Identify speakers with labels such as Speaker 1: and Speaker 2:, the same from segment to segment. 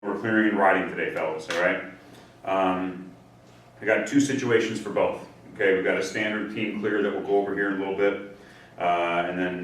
Speaker 1: We're clearing and riding today, fellas, all right? I got two situations for both. Okay, we've got a standard team clear that we'll go over here in a little bit. And then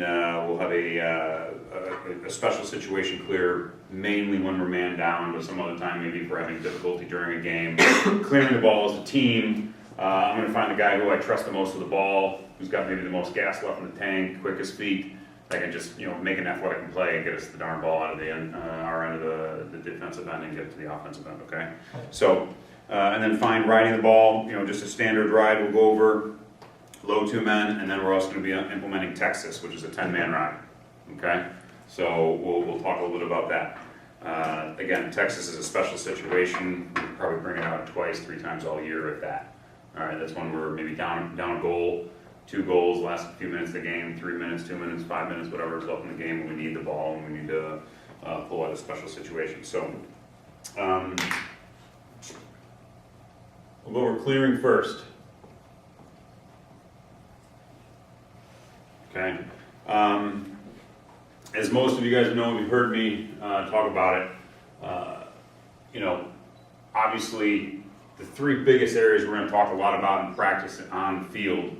Speaker 1: we'll have a special situation clear, mainly when we're man down, but some other time maybe if we're having difficulty during a game. Clearing the ball as a team. I'm going to find the guy who I trust the most with the ball, who's got maybe the most gas left in the tank, quickest feet, that can just make an athletic play and get us the darn ball out of the end, our end of the defensive end and get it to the offensive end. Okay, so and then find riding the ball. Just a standard ride. We'll go over low two men, and then we're also going to be implementing Texas, which is a 10-man ride. Okay, so we'll talk a little bit about that. Again, Texas is a special situation. We'll probably bring it out twice, 3 times all year at that. All right, that's when we're maybe down a goal, 2 goals, last few minutes of the game, 3 minutes, 2 minutes, 5 minutes, whatever is left in the game, and we need the ball and we need to pull out a special situation. So we'll go over clearing first. Okay. As most of you guys know, you've heard me talk about it. Obviously, the 3 biggest areas we're going to talk a lot about in practice on the field,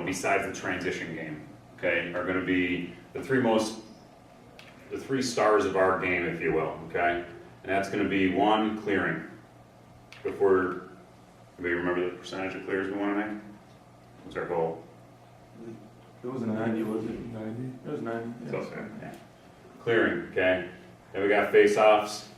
Speaker 1: besides the transition game, okay, are going to be the 3 stars of our game, if you will, okay, and that's going to be 1, clearing. Before, anybody remember the percentage of clears we want to make? What's our goal?
Speaker 2: It was 90, was it? 90? It was 90. Yeah.
Speaker 1: Close, yeah. Clearing, okay. Then we got face-offs,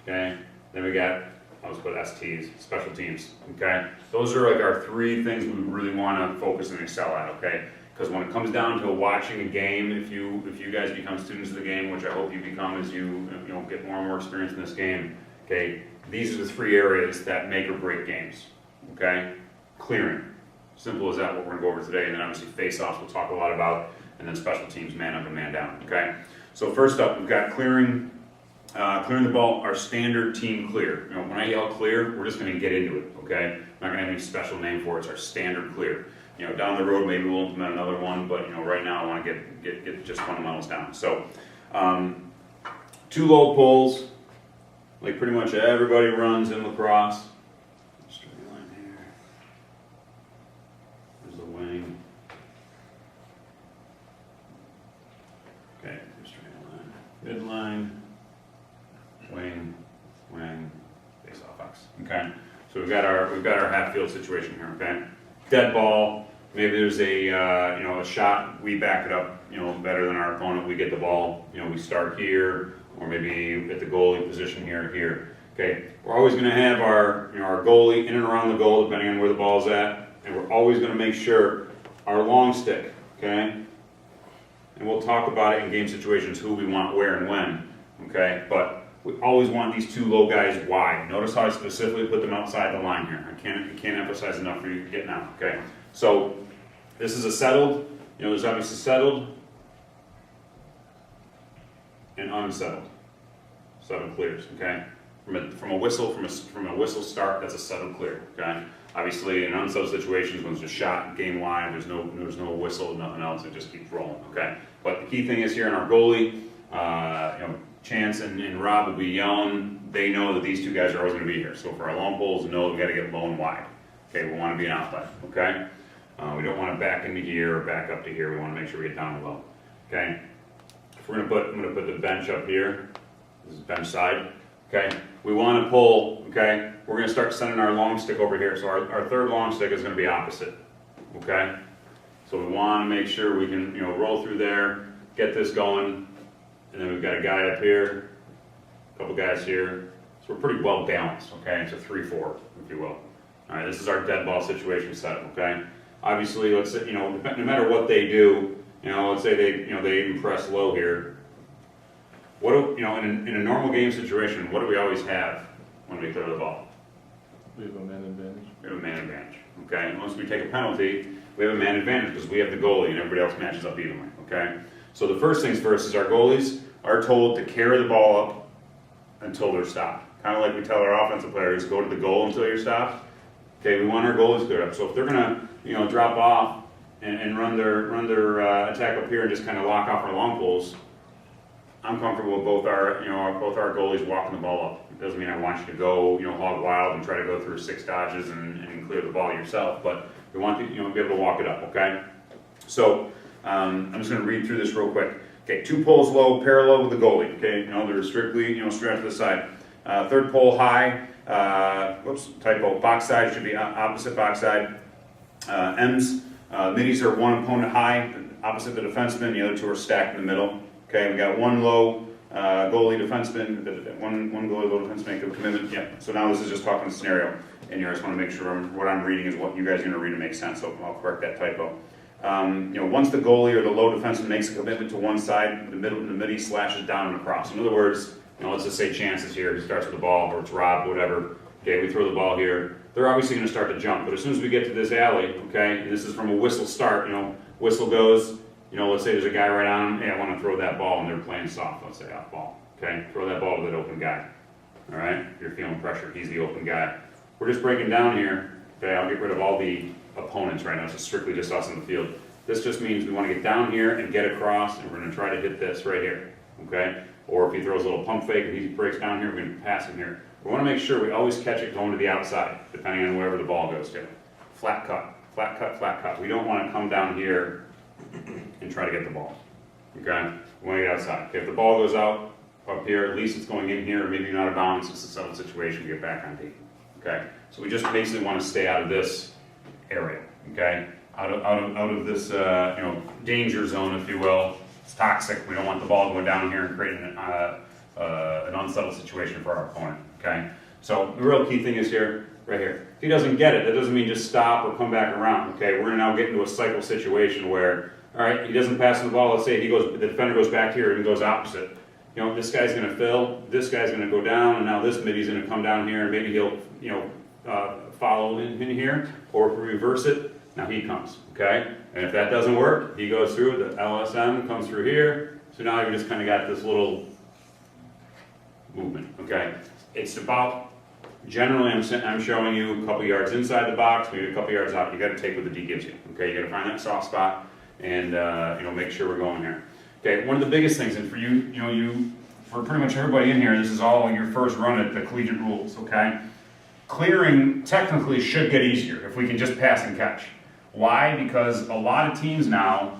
Speaker 1: okay. Then we got, I'll just put STs, special teams, okay. Those are like our 3 things we really want to focus and excel at, okay. Because when it comes down to watching a game, if you guys become students of the game, which I hope you become as you get more and more experience in this game, okay. These are the 3 areas that make or break games, okay. Clearing. Simple as that, what we're going to go over today, and then obviously face-offs we'll talk a lot about, and then special teams, man up and man down, okay? So first up, we've got clearing the ball, our standard team clear. When I yell clear, we're just going to get into it, okay? I'm not going to have any special name for it, it's our standard clear. Down the road, maybe we'll implement another one, but right now I want to get just fundamentals down. So, 2 low pulls, like pretty much everybody runs in lacrosse. Okay, straight line, midline, wing, face off X. Okay, so we've got our half field situation here. Okay, dead ball. Maybe there's a shot. We back it up better than our opponent. We get the ball. We start here, or maybe at the goalie position here. Okay, we're always going to have our our goalie in and around the goal depending on where the ball's at, and we're always going to make sure our long stick. Okay. And we'll talk about it in game situations, who we want where and when, okay? But we always want these 2 low guys wide. Notice how I specifically put them outside the line here. I can't emphasize enough for you to get now, okay? So this is a settled, there's obviously settled and unsettled. 7 clears, okay? From a whistle start, that's a settled clear, okay? Obviously, in unsettled situations, when it's just shot, game line, there's no whistle, nothing else, it just keeps rolling, okay? But the key thing is here in our goalie, Chance and Rob will be yelling. They know that these 2 guys are always going to be here. So for our long pulls, we got to get low and wide. Okay, we want to be an outlet, okay? We don't want to back into here or back up to here. We want to make sure we get down low, okay? If I'm going to put the bench up here. This is bench side, okay? We want to pull, okay? We're going to start sending our long stick over here. So our 3rd long stick is going to be opposite, okay? So we want to make sure we can, roll through there, get this going, and then we've got a guy up here, a couple guys here. So we're pretty well balanced, okay? It's a 3-4, if you will. All right, this is our dead ball situation setup, okay? Obviously, let's say, no matter what they do, let's say they impress low here. What do, in a normal game situation, what do we always have when we throw the ball?
Speaker 2: We have a man advantage.
Speaker 1: We have a man advantage, okay? Unless we take a penalty, we have a man advantage because we have the goalie and everybody else matches up evenly, okay? So the first things first is our goalies are told to carry the ball up until they're stopped. Kind of like we tell our offensive players, go to the goal until you're stopped. Okay, we want our goalies cleared up. So if they're gonna, drop off and run their attack up here and just kind of lock off our long pulls, I'm comfortable with both our goalies walking the ball up. It doesn't mean I want you to go, hog wild and try to go through 6 dodges and clear the ball yourself, but we want you to be able to walk it up, okay? So, I'm just gonna read through this real quick. Okay, 2 poles low, parallel with the goalie, okay? They're strictly, straight to the side. 3rd pole high, typo, box side should be opposite box side. M's, middies are 1 opponent high, opposite the defenseman, the other 2 are stacked in the middle. Okay, we got 1 low goalie defenseman, one goalie low defenseman make a commitment. Yeah, so now this is just talking scenario in here. I just want to make sure what I'm reading is what you guys are going to read and make sense, so I'll correct that typo. Once the goalie or the low defenseman makes a commitment to one side, the middie slashes down and across. In other words, let's just say chances here, he starts with the ball, or it's Rob, whatever. Okay, we throw the ball here. They're obviously going to start to jump, but as soon as we get to this alley, okay, and this is from a whistle start, whistle goes, let's say there's a guy right on him, hey, I want to throw that ball, and they're playing soft, let's say off ball, okay? Throw that ball to that open guy, all right? You're feeling pressure, he's the open guy. We're just breaking down here, okay? I'll get rid of all the opponents right now, it's strictly just us in the field. This just means we want to get down here and get across, and we're going to try to hit this right here, okay? Or if he throws a little pump fake and he breaks down here, we're going to pass him here. We want to make sure we always catch it going to the outside, depending on wherever the ball goes to. Flat cut, flat cut, flat cut. We don't want to come down here and try to get the ball, okay? We want to get outside. Okay, if the ball goes out up here, at least it's going in here, or maybe not out of bounds, it's a settled situation to get back on D, okay? So we just basically want to stay out of this area, okay? Out of this, danger zone, if you will. It's toxic. We don't want the ball going down here and creating an unsettled situation for our opponent, okay? So the real key thing is here, right here. If he doesn't get it, that doesn't mean just stop or come back around, okay? We're gonna now get into a cycle situation where, all right, he doesn't pass the ball, let's say the defender goes back here and goes opposite. This guy's gonna fill, this guy's gonna go down, and now this middie's gonna come down here, and maybe he'll, follow in here, or if we reverse it, now he comes, okay? And if that doesn't work, he goes through, the LSM comes through here, so now you've just kind of got this little movement, okay? It's about, generally I'm showing you a couple yards inside the box, maybe a couple yards out. You got to take what the D gives you, okay? You got to find that soft spot and make sure we're going there. Okay, one of the biggest things, and for you, for pretty much everybody in here, this is all your first run at the collegiate rules, okay? Clearing technically should get easier if we can just pass and catch. Why? Because a lot of teams now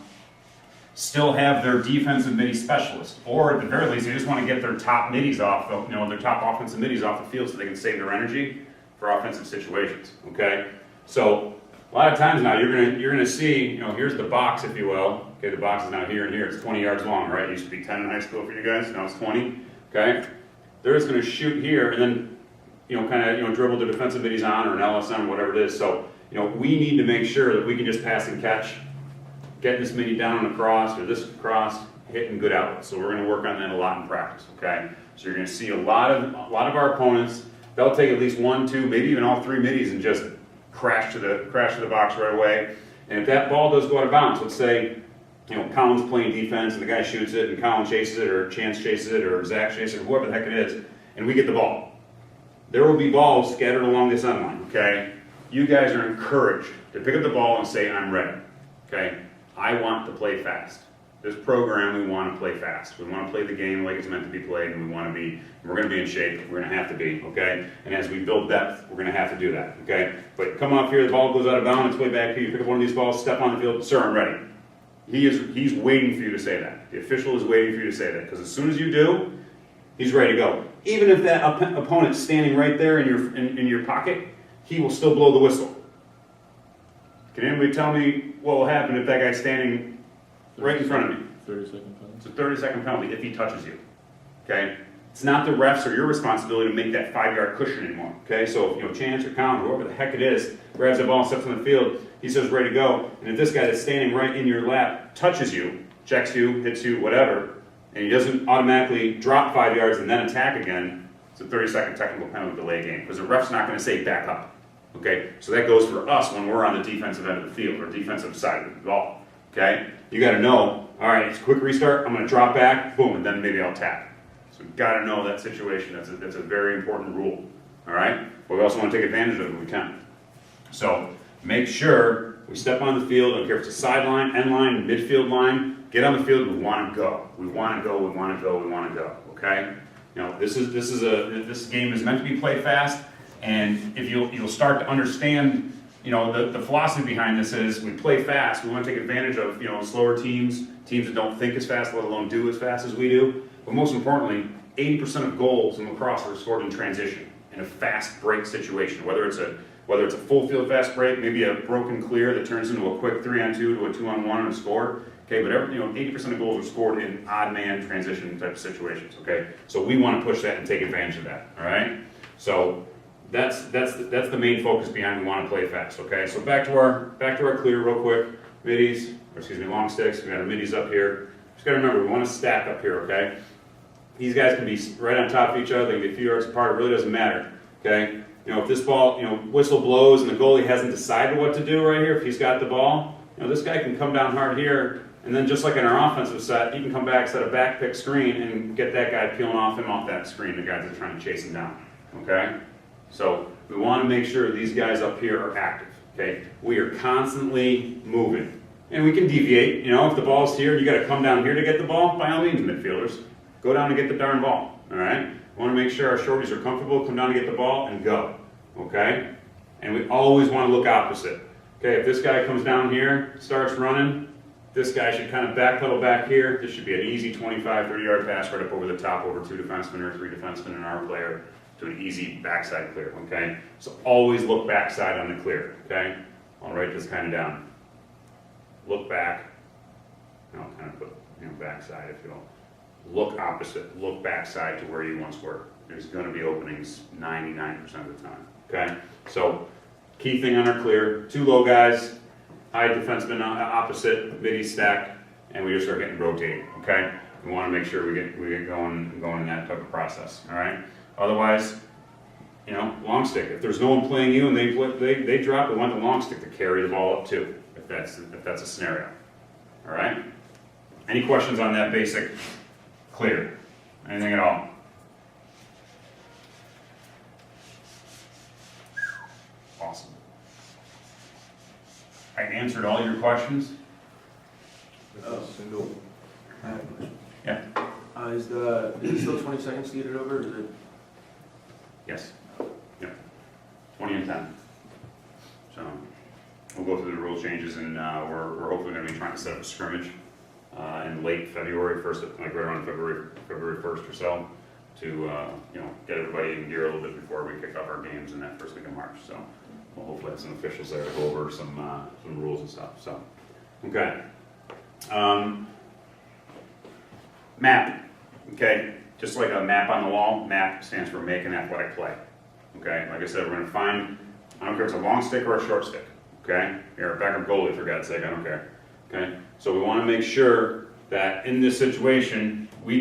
Speaker 1: still have their defensive middie specialist, or at the very least, they just want to get their top middies off, their top offensive middies off the field so they can save their energy for offensive situations. Okay, so a lot of times now you're gonna see, here's the box, if you will. Okay, the box is now here and here. It's 20 yards long, right? It used to be 10 in high school for you guys. Now it's 20. Okay, they're just gonna shoot here and then, dribble the defensive middies on or an LSM, whatever it is. So, we need to make sure that we can just pass and catch. Getting this mini down and across, or this across, hitting good outlets. So we're going to work on that a lot in practice, okay? So you're going to see a lot of our opponents, they'll take at least 1, 2, maybe even all 3 middies and just crash to the box right away. And if that ball does go out of bounds, let's say, Colin's playing defense and the guy shoots it and Colin chases it or Chance chases it or Zach chases it or whoever the heck it is, and we get the ball. There will be balls scattered along this end line, okay? You guys are encouraged to pick up the ball and say, I'm ready, okay? I want to play fast. This program, we want to play fast. We want to play the game like it's we're going to be in shape. We're going to have to be, okay? And as we build depth, we're going to have to do that, okay? But come up here, the ball goes out of bounds, it's way back here, you pick up one of these balls, step on the field, sir, I'm ready. He's waiting for you to say that. The official is waiting for you to say that, because as soon as you do, he's ready to go. Even if that opponent's standing right there in your pocket, he will still blow the whistle. Can anybody tell me what will happen if that guy's standing right in front of me?
Speaker 2: 30-second penalty.
Speaker 1: It's a 30-second penalty if he touches you, okay? It's not the refs or your responsibility to make that 5-yard cushion anymore, okay? So if, Chance or Colin, whoever the heck it is, grabs the ball and steps on the field, he says ready to go, and if this guy that's standing right in your lap touches you, checks you, hits you, whatever, and he doesn't automatically drop 5 yards and then attack again, it's a 30-second technical penalty delay game, because the ref's not going to say back up. Okay, so that goes for us when we're on the defensive end of the field or defensive side of the ball. Okay, you got to know. All right, it's a quick restart. I'm going to drop back, boom, and then maybe I'll tap. So we've got to know that situation. That's a very important rule. All right, but we also want to take advantage of it when we can. So make sure We step on the field, I don't care if it's a sideline, end line, midfield line, get on the field, we want to go. We want to go, we want to go, we want to go, okay? You know, this game is meant to be played fast, and if you'll start to understand, you know, the philosophy behind this is we play fast, we want to take advantage of, you know, slower teams that don't think as fast, let alone do as fast as we do. But most importantly, 80% of goals in lacrosse are scored in transition, in a fast break situation, whether it's a full field fast break, maybe a broken clear that turns into a quick 3-on-2 to a 2-on-1 and a score. Okay, but 80% of goals are scored in odd man transition type of situations. Okay, so we want to push that and take advantage of that. All right, so that's the main focus behind we want to play fast. Okay, so back to our clear real quick. Middies, or excuse me, long sticks. We got our middies up here. Just got to remember we want to stack up here. Okay, these guys can be right on top of each other. They can be a few yards apart. It really doesn't matter. Okay. You know, if this ball, you know, whistle blows and the goalie hasn't decided what to do right here, if he's got the ball, you know, this guy can come down hard here, and then just like in our offensive set, he can come back, set a back pick screen, and get that guy peeling off that screen, the guys that are trying to chase him down, okay? So we want to make sure these guys up here are active, okay? We are constantly moving, and we can deviate, you know, if the ball's here, you got to come down here to get the ball, by all means, midfielders, go down and get the darn ball, all right? We want to make sure our shorties are comfortable, come down to get the ball, and go. Okay? And we always want to look opposite. Okay, if this guy comes down here, starts running, this guy should kind of backpedal back here. This should be an easy 25, 30-yard pass right up over the top over 2 defensemen or 3 defensemen and our player to an easy backside clear, okay? So always look backside on the clear, okay? I'll write this kind of down. Look back, and I'll kind of put, you know, backside if you will. Look opposite, look backside to where you once were. There's going to be openings 99% of the time. Okay, so key thing on our clear: 2 low guys, high defenseman opposite, middy stacked, and we just start getting rotating. Okay, we want to make sure we get going in that type of process. All right. Otherwise, you know, long stick. If there's no one playing you and they drop, we want the long stick to carry the ball up too. If that's a scenario. All right. Any questions on that basic clear? Anything at all? Awesome. I answered all your questions?
Speaker 2: Single. I have a question.
Speaker 1: Yeah.
Speaker 2: Is it still 20 seconds to get it over, or is it?
Speaker 1: Yes. Yep. 20 and 10. So we'll go through the rule changes, and we're hopefully going to be trying to set up a scrimmage in late February, like right around February 1st or so, to you know, get everybody in gear a little bit before we kick off our games in that first week of March. So we'll hopefully have some officials there to go over some rules and stuff. So okay. Map. Okay, just like a map on the wall, MAP stands for Make an Athletic Play. Okay, like I said, we're going to find, I don't care if it's a long stick or a short stick. Okay, you're a backup goalie, for God's sake, I don't care. Okay, so we want to make sure that in this situation, we're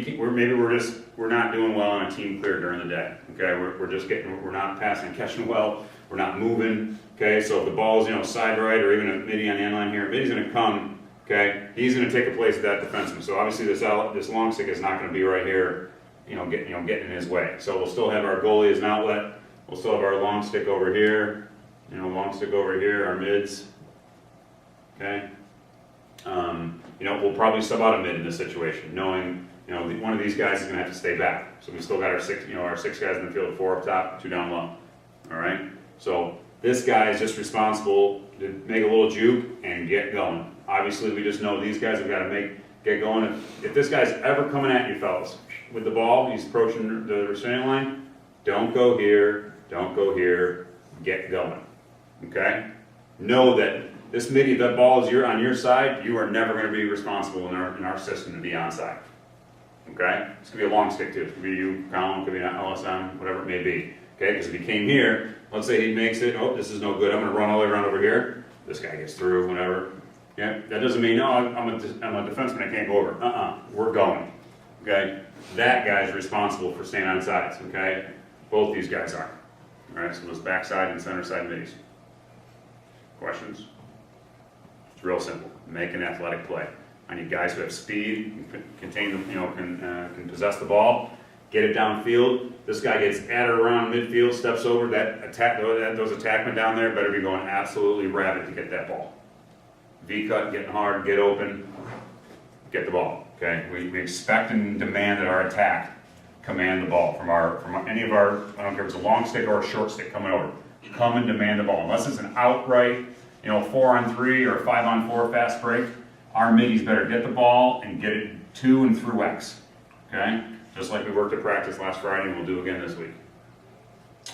Speaker 1: not doing well on a team clear during the day. Okay, we're not passing, catching well, we're not moving. Okay, so if the ball's, you know, side right or even a middy on the end line here, middy's going to come. Okay, he's going to take the place of that defenseman. So obviously this long stick is not going to be right here, getting in his way. So we'll still have our goalie as an outlet. We'll still have our long stick over here. Long stick over here, our mids. Okay. We'll probably sub out a mid in this situation, knowing one of these guys is going to have to stay back. So we still got our six guys in the field, 4 up top, 2 down low. All right. So this guy is just responsible to make a little juke and get going. Obviously, we just know these guys have got to get going. If this guy's ever coming at you, fellas, with the ball, he's approaching the restraining line, don't go here, get going. Okay? Know that this middy, if that ball is on your side, you are never going to be responsible in our system to be onside. Okay? It's going to be a long stick too. It could be you, Colin, it could be an LSM, whatever it may be. Okay? Because if he came here, let's say he makes it, oh, this is no good, I'm going to run all the way around over here. This guy gets through, whatever. Yeah, that doesn't mean, no, I'm a defenseman, I can't go over. We're going. Okay? That guy's responsible for staying on sides. Okay? Both these guys are. All right, so those backside and center side middies. Questions? It's real simple. Make an athletic play. I need guys who have speed, can possess the ball, get it downfield. This guy gets at or around midfield, steps over. Those attackmen down there better be going absolutely rabid to get that ball. V-cut, getting hard, get open, get the ball, okay? We expect and demand that our attack command the ball from any of our, I don't care if it's a long stick or a short stick coming over. Come and demand the ball. Unless it's an outright, 4-on-3 or 5-on-4 fast break, our middies better get the ball and get it to and through X, okay? Just like we worked at practice last Friday and we'll do again this week.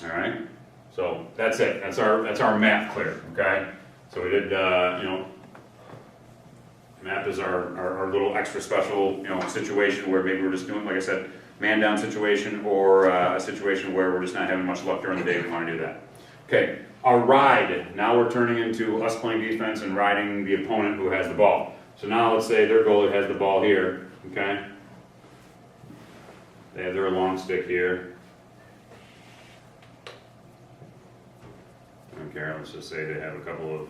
Speaker 1: All right? So that's it. That's our map clear, okay? So we did, map is our little extra special, situation where maybe we're just doing, like I said, man down situation or a situation where we're just not having much luck during the day. We want to do that. Okay, our ride. Now we're turning into us playing defense and riding the opponent who has the ball. So now let's say their goalie has the ball here, okay? They have their long stick here. I don't care, let's just say they have a couple of,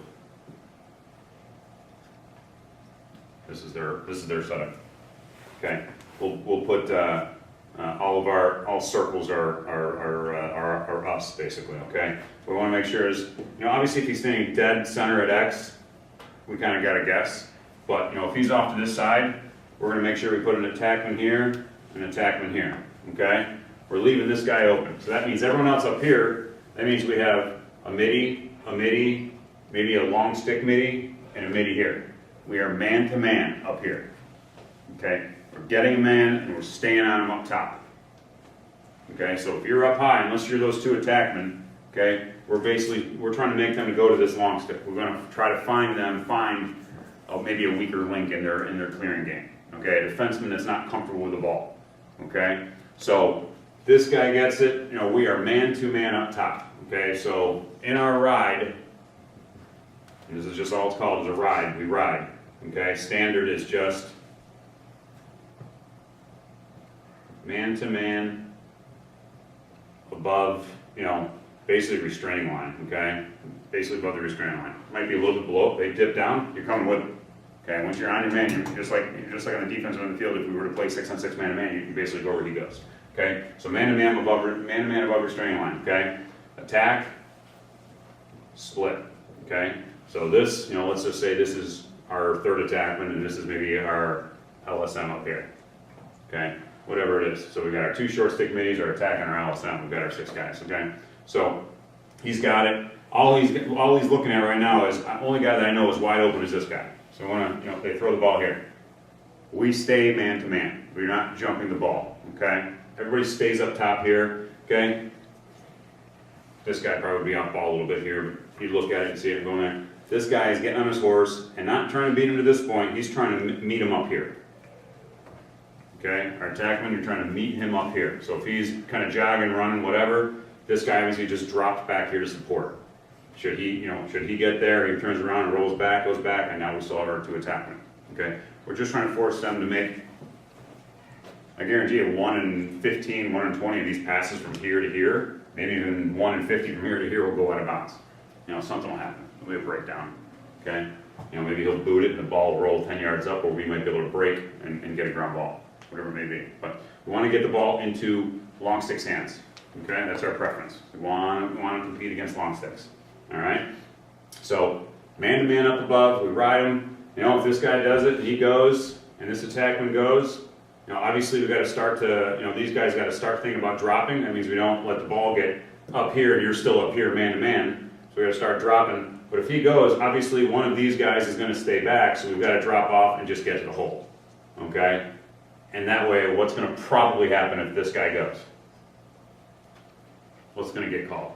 Speaker 1: this is their setup. Okay, we'll put all circles are us basically. Okay, we want to make sure is obviously if he's standing dead center at X, we kind of got to guess. But if he's off to this side, we're going to make sure we put an attackman here, an attackman here. Okay, we're leaving this guy open. So that means everyone else up here. That means we have a midi, maybe a long stick midi, and a midi here. We are man to man up here. Okay, we're getting a man and we're staying on him up top. Okay, so if you're up high, unless you're those two attackmen, okay, we're trying to make them go to this long stick. We're going to try to find maybe a weaker link in their clearing game. Okay, a defenseman that's not comfortable with the ball. Okay, so this guy gets it. We are man to man up top. Okay, so in our ride, this is just all it's called is a ride. We ride. Okay, standard is just man to man above, basically restraining line. Okay, basically above the restraining line. Might be a little bit below. They dip down. You're coming with them. Okay, once you're on your man, you're just like on the defense on the field. If we were to play 6-on-6 man to man, you can basically go where he goes. Okay, so man to man above restraining line. Okay, attack, split. Okay, so this, let's just say this is our third attackman, and this is maybe our LSM up here. Okay, whatever it is. So we got our two short stick middies, our attack, and our LSM. We've got our 6 guys. Okay, so he's got it. All he's looking at right now is the only guy that I know is wide open is this guy. So I want to, they throw the ball here. We stay man to man. We're not jumping the ball. Okay, everybody stays up top here. Okay. This guy probably would be off ball a little bit here. You'd look at it and see it going there. This guy is getting on his horse and not trying to beat him to this point. He's trying to meet him up here. Okay, our attackman, you're trying to meet him up here. So if he's kind of jogging, running, whatever, this guy obviously just dropped back here to support. Should he get there, he turns around and rolls back, goes back, and now we still have our 2 attackmen. Okay, we're just trying to force them to make, I guarantee you, 1 in 15, 1 in 20 of these passes from here to here. Maybe even 1 in 50 from here to here will go out of bounds. Something will happen. There'll be a breakdown. Okay? Maybe he'll boot it and the ball will roll 10 yards up, or we might be able to break and get a ground ball, whatever it may be. But we want to get the ball into long sticks' hands. Okay? That's our preference. We want to compete against long sticks. All right? So, man to man up above, we ride him. If this guy does it, he goes, and this attackman goes. Obviously we've got to start to, these guys got to start thinking about dropping. That means we don't let the ball get up here and you're still up here man to man. So we got to start dropping. But if he goes, obviously one of these guys is going to stay back, so we've got to drop off and just get to the hole. Okay? And that way, what's going to probably happen if this guy goes? What's going to get called?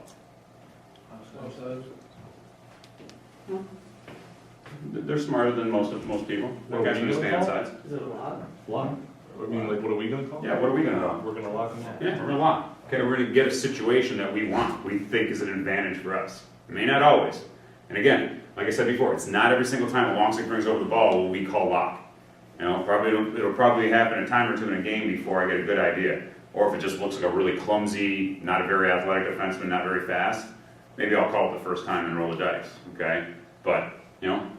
Speaker 1: They're smarter than most people. They're going to stay on sides.
Speaker 3: Is it a lot?
Speaker 2: Lock. I mean, what are we gonna call?
Speaker 1: Yeah, what are we going to do?
Speaker 2: We're gonna lock them up.
Speaker 1: Yeah, we're going to lock. Okay, we're going to get a situation that we want, we think is an advantage for us. It may not always. And again, like I said before, it's not every single time a long stick brings over the ball will we call lock. It'll probably happen a time or two in a game before I get a good idea. Or if it just looks like a really clumsy, not a very athletic defenseman, not very fast, maybe I'll call it the first time and roll the dice. Okay, but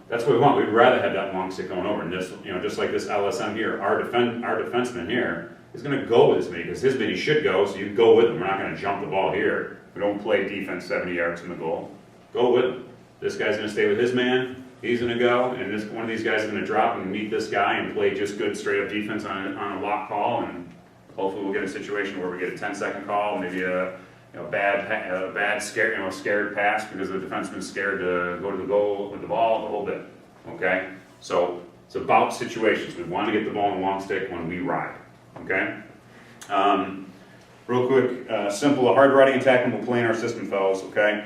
Speaker 1: that's what we want. We'd rather have that long stick going over. And this, just like this LSM here, our defenseman here is going to go with his midi because his midi should go. So you go with him. We're not going to jump the ball here. We don't play defense 70 yards from the goal. Go with him. This guy's going to stay with his man. he's gonna go, and one of these guys is gonna drop and meet this guy and play just good straight up defense on a lock call, and hopefully we'll get a situation where we get a 10-second call, maybe a bad scared pass because the defenseman's scared to go to the goal with the ball, the whole bit. Okay, so it's about situations. We want to get the ball in the long stick when we ride. Okay. Real quick, simple, a hard riding and tackling will play in our system, fellas. Okay.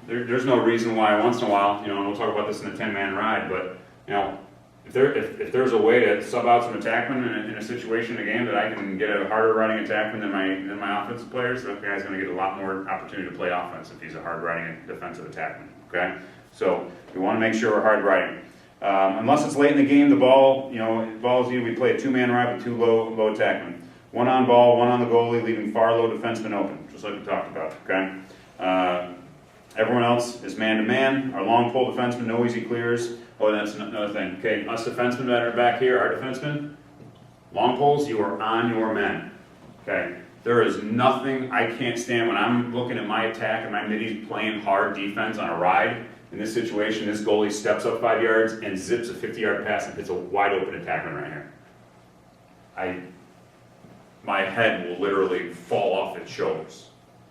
Speaker 1: There's no reason why once in a while, and we'll talk about this in the 10-man ride, but if there's a way to sub out some attackmen in a situation in a game that I can get a harder riding attackman than my offensive players, that guy's going to get a lot more opportunity to play offense if he's a hard riding defensive attackman. Okay, so we want to make sure we're hard riding. Unless it's late in the game, the ball, involves you. We play a 2-man ride with 2 low attackmen, 1 on ball, 1 on the goalie, leaving far low defensemen open, just like we talked about. Okay. Everyone else is man-to-man. Our long pole defensemen, no easy clears. Oh, that's another thing. Okay, us defensemen that are back here, our defensemen, long poles, you are on your men. Okay, there is nothing I can't stand when I'm looking at my attack and my middies playing hard defense on a ride. In this situation, this goalie steps up 5 yards and zips a 50-yard pass and hits a wide-open attackman right here. My head will literally fall off its shoulders.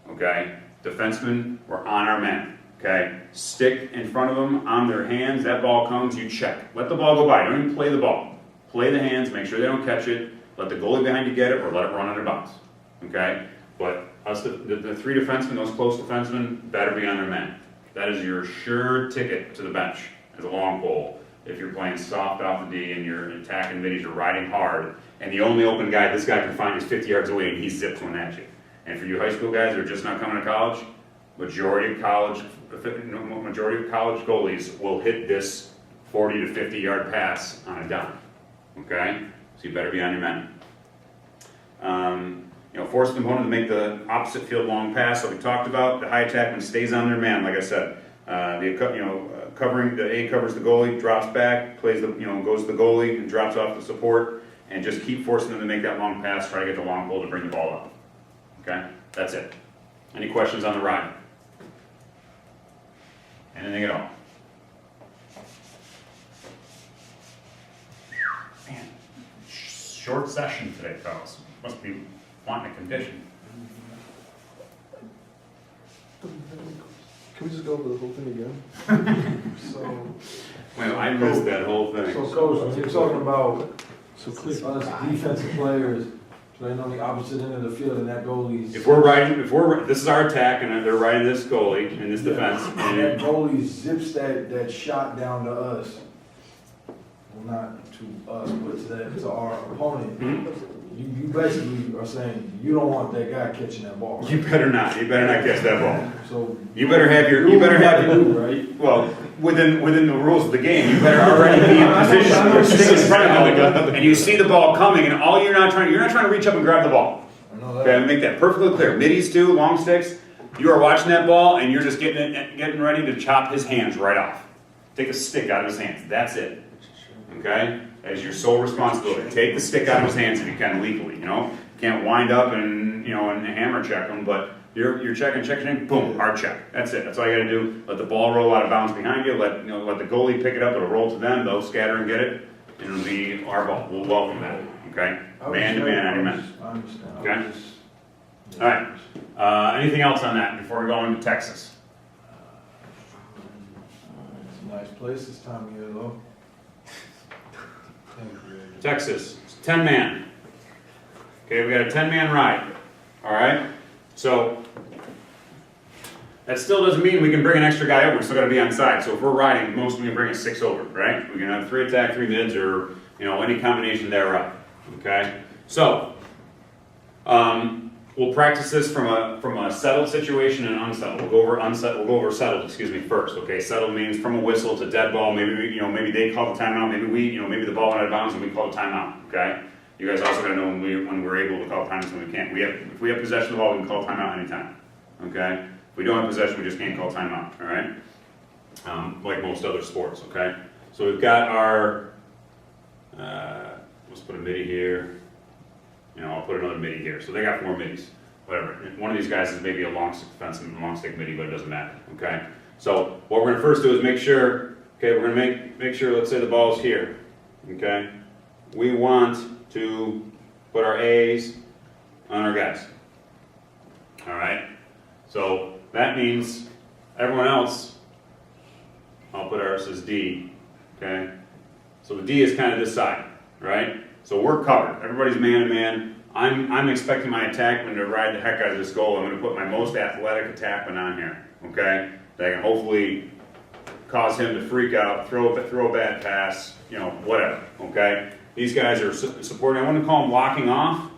Speaker 1: Okay? Defensemen, we're on our men. Okay? Stick in front of them, on their hands. That ball comes, you check. Let the ball go by. Don't even play the ball. Play the hands, make sure they don't catch it. Let the goalie behind you get it, or let it run under bounds. Okay? But us, the 3 defensemen, those close defensemen, better be on their men. That is your sure ticket to the bench as a long pole. If you're playing soft off the D and you're attacking middies, you're riding hard, and the only open guy this guy can find is 50 yards away, and he zips one at you. And for you high school guys that are just not coming to college, majority of college goalies will hit this 40 to 50 yard pass on a dime. Okay, so you better be on your men. Force the opponent to make the opposite field long pass, like we talked about. The high attackman stays on their man, like I said. Covering the A covers the goalie, drops back, goes to the goalie and drops off the support, and just keep forcing them to make that long pass. Try to get the long pole to bring the ball up. Okay, that's it. Any questions on the ride? Anything at all? Man, short session today, fellas. Must be wanting a condition.
Speaker 2: Can we just go over the whole thing again?
Speaker 1: Well, I missed that whole thing.
Speaker 3: So, Coach, you're talking about
Speaker 2: So clear.
Speaker 3: us defensive players playing on the opposite end of the field, and that goalie's.
Speaker 1: This is our attack, and they're riding this goalie in this defense,
Speaker 3: And that goalie zips that shot down to us. Well, not to us, but to our opponent.
Speaker 1: Mhm.
Speaker 3: You basically are saying you don't want that guy catching that ball.
Speaker 1: You better not. You better not catch that ball.
Speaker 3: So
Speaker 1: You better have your.
Speaker 3: right?
Speaker 1: Well, within the rules of the game, you better already be in position where stick in front of them, and you see the ball coming, and you're not trying to reach up and grab the ball.
Speaker 3: I know
Speaker 1: Okay,
Speaker 3: that.
Speaker 1: make that perfectly clear. Middies too, long sticks. You are watching that ball, and you're just getting ready to chop his hands right off. Take the stick out of his hands. That's it. Okay, that is your sole responsibility. Take the stick out of his hands if you can legally. You can't wind up and and hammer check him, but you're checking, boom, hard check. That's it. That's all you got to do. Let the ball roll out of bounds behind you. Let the goalie pick it up. It'll roll to them. They'll scatter and get it, and it'll be our ball. We'll welcome that. Okay, man to man on your men.
Speaker 3: I understand.
Speaker 1: Okay. All right. Anything else on that before we go into Texas?
Speaker 3: It's a nice place this time of year, though.
Speaker 1: Texas, 10-man. Okay, we got a 10-man ride. All right. So that still doesn't mean we can bring an extra guy over. We still got to be on side. So if we're riding, most we can bring is 6 over, right? We can have 3 attack, 3 mids, or any combination thereof. Okay. So we'll practice this from a settled situation and unsettled. We'll go over settled. First. Okay. Settled means from a whistle to dead ball. Maybe maybe they call the timeout. Maybe maybe the ball went out of bounds and we call the timeout. Okay. You guys also got to know when we're able to call timeouts and when we can't. If we have possession of the ball, we can call timeout anytime. Okay. If we don't have possession, we just can't call timeout. All right. Like most other sports. Okay. So we've got our. Let's put a midi here. I'll put another midi here. So they got 4 middies. Whatever. One of these guys is maybe a long stick defenseman, long stick midi, but it doesn't matter. Okay. So what we're gonna first do is make sure, okay, we're gonna make sure, let's say the ball's here, okay? We want to put our A's on our guys. All right? So that means everyone else, I'll put ours as D, okay? So the D is kind of this side, right? So we're covered. Everybody's man to man. I'm expecting my attackman to ride the heck out of this goal. I'm going to put my most athletic attackman on here, okay? That can hopefully cause him to freak out, throw a bad pass, you know, whatever, okay? These guys are supporting. I wouldn't call them locking off,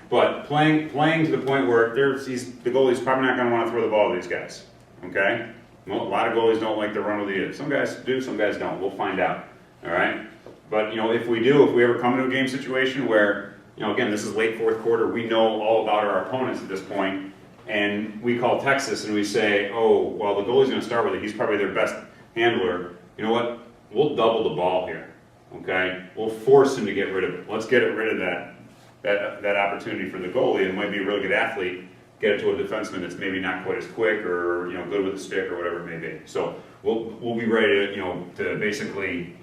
Speaker 1: but playing to the point where the goalie's probably not going to want to throw the ball to these guys, okay? Well, a lot of goalies don't like the run of the year. Some guys do, some guys don't. We'll find out, all right? But, you know, if we ever come to a game situation where, you know, again, this is late fourth quarter, we know all about our opponents at this point, and we call Texas and we say, oh, well, the goalie's going to start with it. He's probably their best handler. You know what? We'll double the ball here, okay? We'll force him to get rid of it. Let's get rid of that opportunity for the goalie, and might be a really good athlete, get it to a defenseman that's maybe not quite as quick or, you know, good with a stick or whatever it may be. So we'll be ready to, you know, to basically,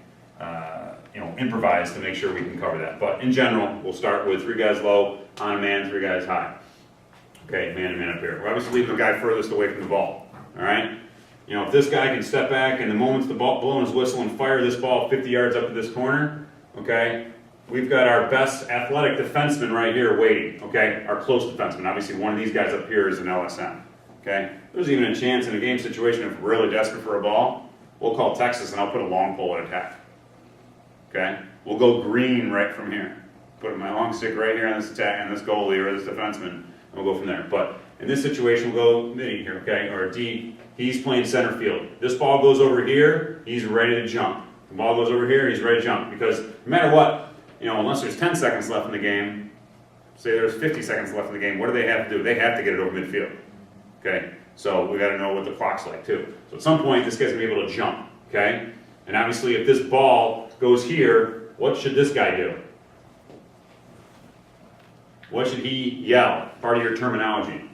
Speaker 1: you know, improvise to make sure we can cover that. But in general, we'll start with 3 guys low, on a man, 3 guys high. Okay, man to man up here. We're obviously leaving the guy furthest away from the ball, all right? You know, if this guy can step back and the moment's the ball blowing his whistle and fire this ball 50 yards up to this corner, okay, we've got our best athletic defenseman right here waiting, okay? Our close defenseman. Obviously, one of these guys up here is an LSM, okay? There's even a chance in a game situation if we're really desperate for a ball, we'll call Texas and I'll put a long pole at attack, okay? We'll go green right from here. Put my long stick right here on this attack, and this goalie or this defenseman, and we'll go from there. But in this situation, we'll go midi here, okay? Or D, he's playing center field. This ball goes over here, he's ready to jump. The ball goes over here, he's ready to jump. Because no matter what, you know, unless there's 10 seconds left in the game, say there's 50 seconds left in the game, what do they have to do? They have to get it over midfield, okay? So we got to know what the clock's like too. So at some point, this guy's gonna be able to jump, okay? And obviously, if this ball goes here, what should this guy do? What should he yell? Part of your terminology.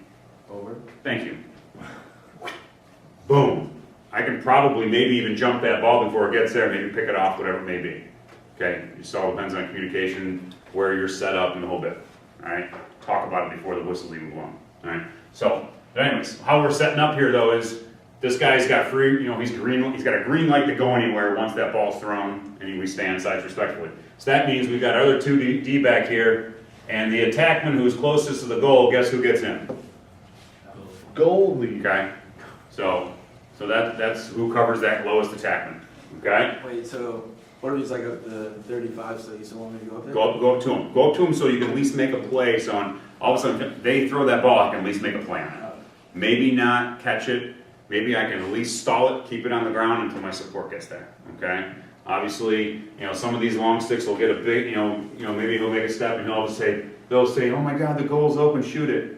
Speaker 2: Over.
Speaker 1: Thank you. Boom. I can probably maybe even jump that ball before it gets there, maybe pick it off, whatever it may be. Okay, it all depends on communication, where you're set up, and the whole bit. All right, talk about it before the whistle's even blown. All right. So, anyways, how we're setting up here though is this guy's got free. You know, he's green. He's got a green light to go anywhere once that ball's thrown, and we stand sides respectfully. So that means we've got our other 2 D back here, and the attackman who's closest to the goal. Guess who gets in?
Speaker 3: Goalie.
Speaker 1: Okay. So that's who covers that lowest attackman. Okay.
Speaker 4: Wait, so what if he's like up to 35, so you still want me to go up there?
Speaker 1: Go up to him. Go up to him so you can at least make a play. So all of a sudden, if they throw that ball, I can at least make a play on it. Maybe not catch it. Maybe I can at least stall it, keep it on the ground until my support gets there. Okay. Obviously, you know, some of these long sticks will get a big, you know, maybe he'll make a step and they'll say, oh my God, the goal's open, shoot it.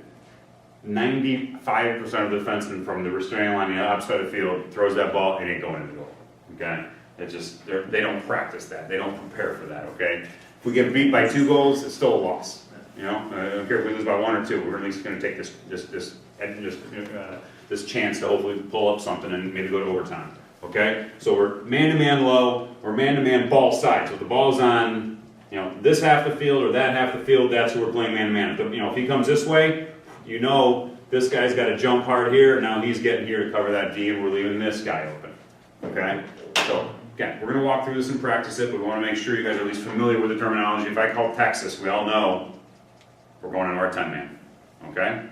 Speaker 1: 95% of the defensemen from the restraining line on the outside of the field throws that ball, it ain't going in the goal. Okay. It's just they don't practice that. They don't prepare for that. Okay. If we get beat by 2 goals, it's still a loss. You know, I don't care if we lose by 1 or 2. We're at least going to take this chance to hopefully pull up something and maybe go to overtime. Okay. So we're man-to-man low. We're man-to-man ball side. So if the ball's on, you know, this half the field or that half the field, that's who we're playing man-to-man. You know, if he comes this way, you know, this guy's got to jump hard here. Now he's getting here to cover that D, and we're leaving this guy open. Okay. So. Again, we're going to walk through this and practice it, but we want to make sure you guys are at least familiar with the terminology. If I call Texas, we all know we're going into our 10-man. Okay?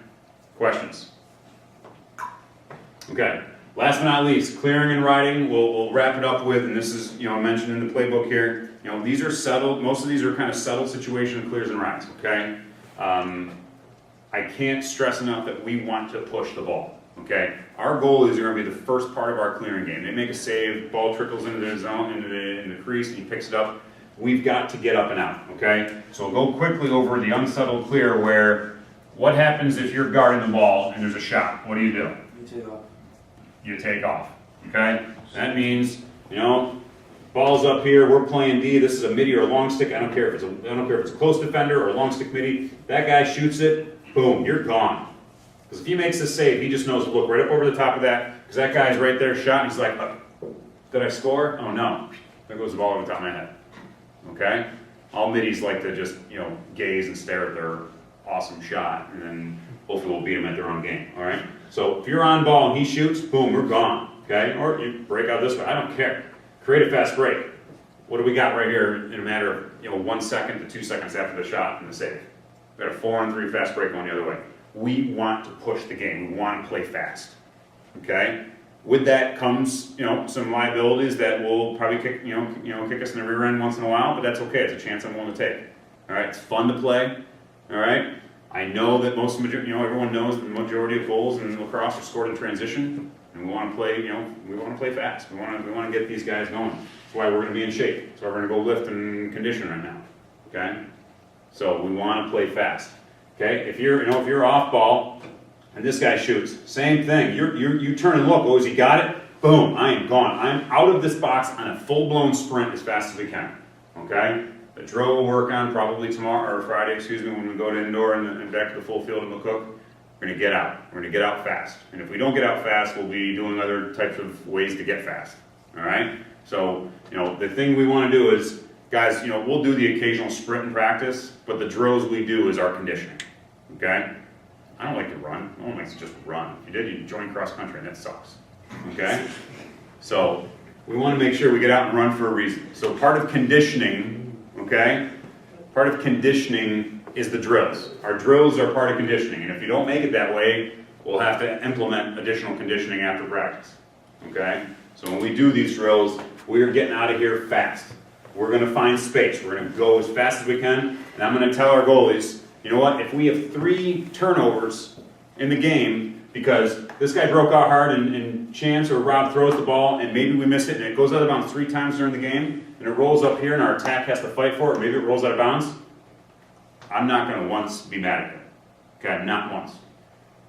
Speaker 1: Questions? Okay. Last but not least, clearing and riding, we'll wrap it up with, and this is, you know, mentioned in the playbook here, you know, these are settled, most of these are kind of settled situation clears and rides, okay? I can't stress enough that we want to push the ball. Okay, our goal is going to be the first part of our clearing game. They make a save, ball trickles into the zone, in the crease, and he picks it up. We've got to get up and out. Okay, so we'll go quickly over the unsettled clear. Where what happens if you're guarding the ball and there's a shot? What do?
Speaker 4: You take off.
Speaker 1: You take off. Okay, that means, you know, ball's up here. We're playing D. This is a midi or a long stick. I don't care if it's a close defender or a long stick midi. That guy shoots it. Boom, you're gone. Because if he makes the save, he just knows to look right up over the top of that, Because that guy's right there shot, and he's like, did I score? Oh no, there goes the ball over the top of my head. Okay? All middies like to just, gaze and stare at their awesome shot, and then hopefully we'll beat them at their own game, all right? So if you're on ball and he shoots, boom, we're gone, okay? Or you break out this way, I don't care. Create a fast break. What do we got right here in a matter of 1 second to 2 seconds after the shot and the save? We got a 4-on-3 fast break going the other way. We want to push the game. We want to play fast, okay? With that comes, some liabilities that will probably kick us in the rear end once in a while, but that's okay. It's a chance I'm willing to take. All right, it's fun to play. All right, I know that everyone knows the majority of goals in lacrosse are scored in transition, and we want to play. We want to play fast. We want to get these guys going. That's why we're going to be in shape. That's why we're going to go lift and condition right now. Okay, so we want to play fast. Okay, if you're off ball. And this guy shoots. Same thing. You turn and look. Oh, has he got it? Boom. I am gone. I'm out of this box on a full-blown sprint as fast as we can. Okay? The drill we'll work on probably tomorrow, or Friday, when we go to indoor and back to the full field in McCook. We're going to get out. We're going to get out fast. And if we don't get out fast, we'll be doing other types of ways to get fast. All right? So, the thing we want to do is, guys, we'll do the occasional sprint in practice, but the drills we do is our conditioning. Okay? I don't like to run. No one likes to just run. If you did, you'd join cross country, and that sucks. Okay? So we want to make sure we get out and run for a reason. So part of conditioning, okay? Part of conditioning is the drills. Our drills are part of conditioning, and if you don't make it that way, we'll have to implement additional conditioning after practice. Okay? So when we do these drills, we are getting out of here fast. We're going to find space. We're going to go as fast as we can, and I'm going to tell our goalies, you know what, if we have 3 turnovers in the game because this guy broke out hard and Chance or Rob throws the ball and maybe we miss it and it goes out of bounds 3 times during the game and it rolls up here and our attack has to fight for it, or maybe it rolls out of bounds, I'm not going to once be mad at him. Okay, not once.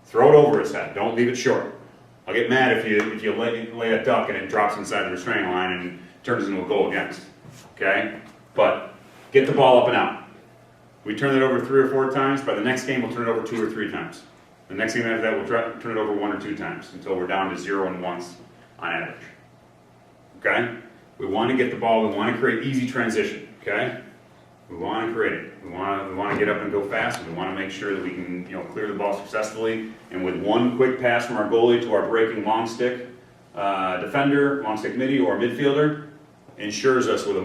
Speaker 1: Throw it over his head. Don't leave it short. I'll get mad if you lay a duck and it drops inside the restraining line and turns into a goal against. Okay? But get the ball up and out. We turn it over 3 or 4 times. By the next game, we'll turn it over 2 or 3 times. The next game after that, we'll turn it over 1 or 2 times until we're down to 0 and 1s on average. Okay? We want to get the ball. We want to create easy transition. Okay? We want to create it. We want to get up and go fast. We want to make sure that we can clear the ball successfully. And with one quick pass from our goalie to our breaking long stick defender, long stick midi, or midfielder, ensures us with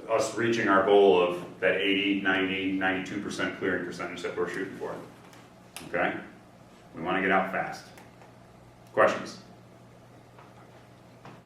Speaker 1: us reaching our goal of that 80, 90, 92% clearing percentage that we're shooting for. Okay? We want to get out fast. Questions?